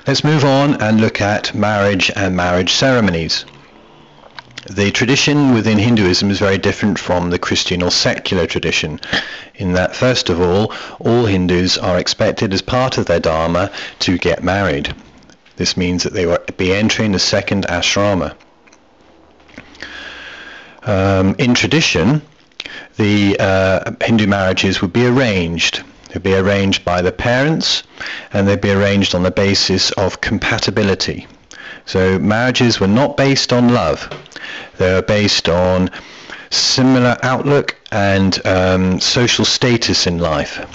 Let's move on and look at marriage and marriage ceremonies. The tradition within Hinduism is very different from the Christian or secular tradition, in that, first of all Hindus are expected as part of their dharma to get married. This means that they will be entering the second ashrama. In tradition, the Hindu marriages would be arranged. They'd be arranged by the parents, and they'd be arranged on the basis of compatibility. So marriages were not based on love. They were based on similar outlook and social status in life.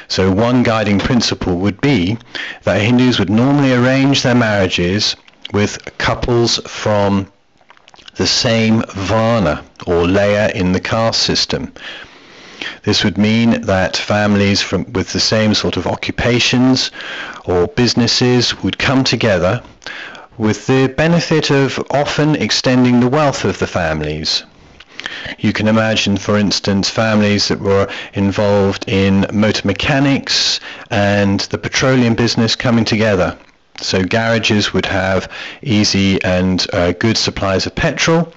So one guiding principle would be that Hindus would normally arrange their marriages with couples from the same varna or layer in the caste system. This would mean that families with the same sort of occupations or businesses would come together with the benefit of often extending the wealth of the families. You can imagine, for instance, families that were involved in motor mechanics and the petroleum business coming together. So garages would have easy and good supplies of petrol,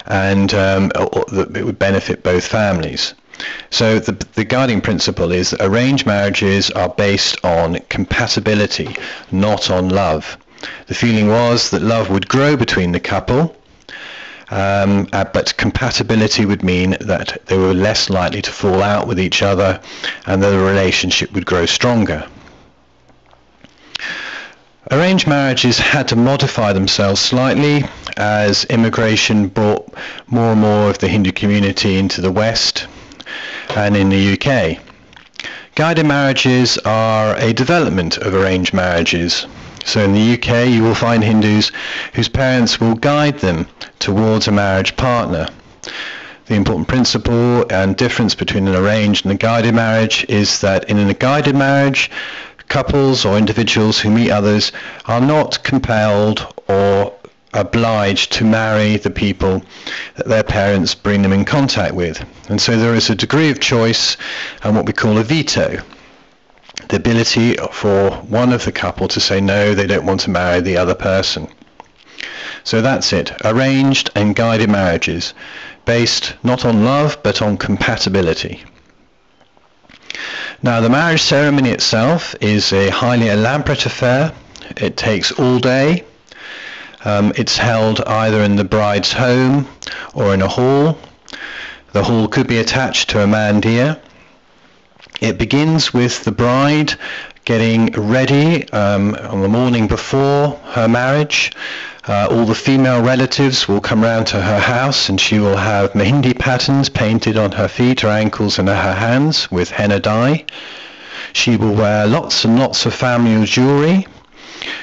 and it would benefit both families. So the guiding principle is that arranged marriages are based on compatibility, not on love. The feeling was that love would grow between the couple, but compatibility would mean that they were less likely to fall out with each other and that the relationship would grow stronger. Arranged marriages had to modify themselves slightly as immigration brought more and more of the Hindu community into the West and in the UK. Guided marriages are a development of arranged marriages. So in the UK you will find Hindus whose parents will guide them towards a marriage partner. The important principle and difference between an arranged and a guided marriage is that in a guided marriage, couples or individuals who meet others are not compelled or obliged to marry the people that their parents bring them in contact with. And so there is a degree of choice and what we call a veto. The ability for one of the couple to say no, they don't want to marry the other person. So that's it. Arranged and guided marriages, based not on love but on compatibility. Now the marriage ceremony itself is a highly elaborate affair. It takes all day. It's held either in the bride's home or in a hall. The hall could be attached to a mandir. It begins with the bride getting ready on the morning before her marriage. All the female relatives will come round to her house and she will have mehndi patterns painted on her feet, her ankles and her hands with henna dye. She will wear lots and lots of family jewellery.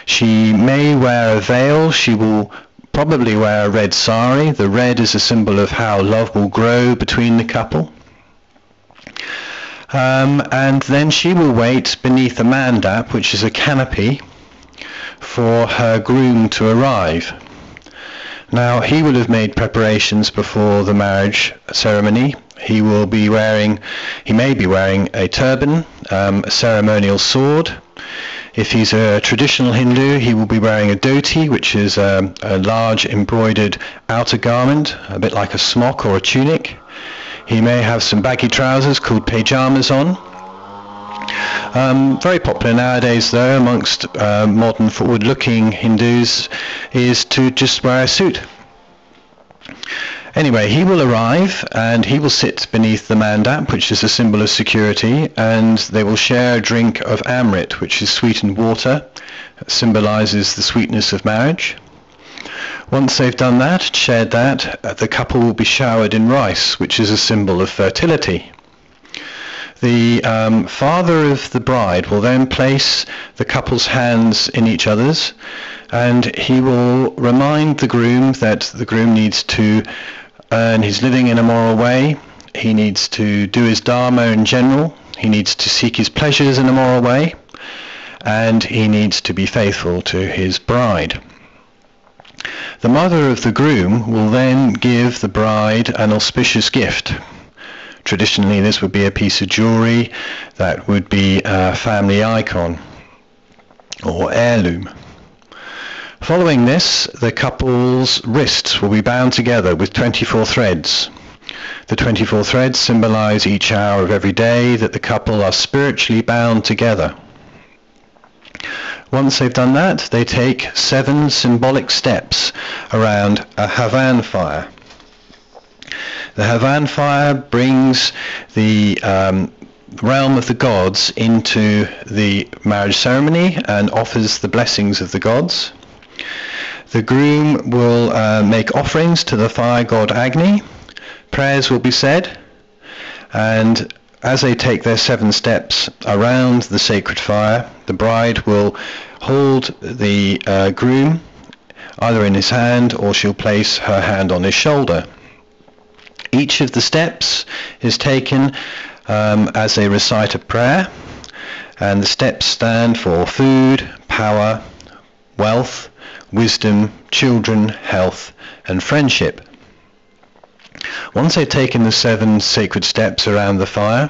She may wear a veil. She will probably wear a red sari. The red is a symbol of how love will grow between the couple. And then she will wait beneath a mandap, which is a canopy, for her groom to arrive. Now he will have made preparations before the marriage ceremony. He may be wearing a turban, a ceremonial sword. If he's a traditional Hindu, he will be wearing a dhoti, which is a large embroidered outer garment, a bit like a smock or a tunic. He may have some baggy trousers called pajamas on. Very popular nowadays though amongst modern forward-looking Hindus is to just wear a suit. Anyway, he will arrive and he will sit beneath the mandap, which is a symbol of security, and they will share a drink of amrit, which is sweetened water. It symbolizes the sweetness of marriage. Once they've done that, shared that, the couple will be showered in rice, which is a symbol of fertility. The father of the bride will then place the couple's hands in each other's, and he will remind the groom that the groom needs to earn his living in a moral way. He needs to do his dharma in general. He needs to seek his pleasures in a moral way, and he needs to be faithful to his bride. The mother of the groom will then give the bride an auspicious gift. Traditionally, this would be a piece of jewelry that would be a family icon. or heirloom. Following this, the couple's wrists will be bound together with 24 threads. The 24 threads symbolize each hour of every day that the couple are spiritually bound together. Once they've done that, they take 7 symbolic steps around a Havan fire. The Havan fire brings the realm of the gods into the marriage ceremony and offers the blessings of the gods. The groom will make offerings to the fire god Agni. Prayers will be said, and as they take their 7 steps around the sacred fire, the bride will hold the groom either in his hand, or she'll place her hand on his shoulder. Each of the steps is taken as they recite a prayer, and the steps stand for food, power, wealth, wisdom, children, health, and friendship. Once they've taken the 7 sacred steps around the fire,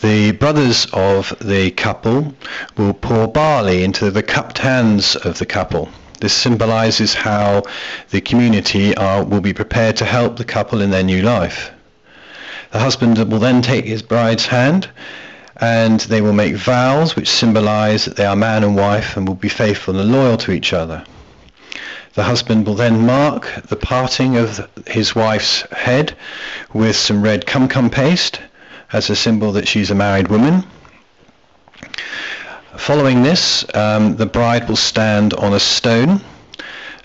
the brothers of the couple will pour barley into the cupped hands of the couple. This symbolizes how the community will be prepared to help the couple in their new life. The husband will then take his bride's hand, and they will make vows which symbolize that they are man and wife and will be faithful and loyal to each other. The husband will then mark the parting of his wife's head with some red cum-cum paste as a symbol that she's a married woman. Following this, the bride will stand on a stone.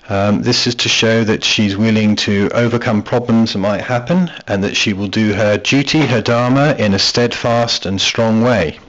This is to show that she's willing to overcome problems that might happen, and that she will do her duty, her dharma, in a steadfast and strong way.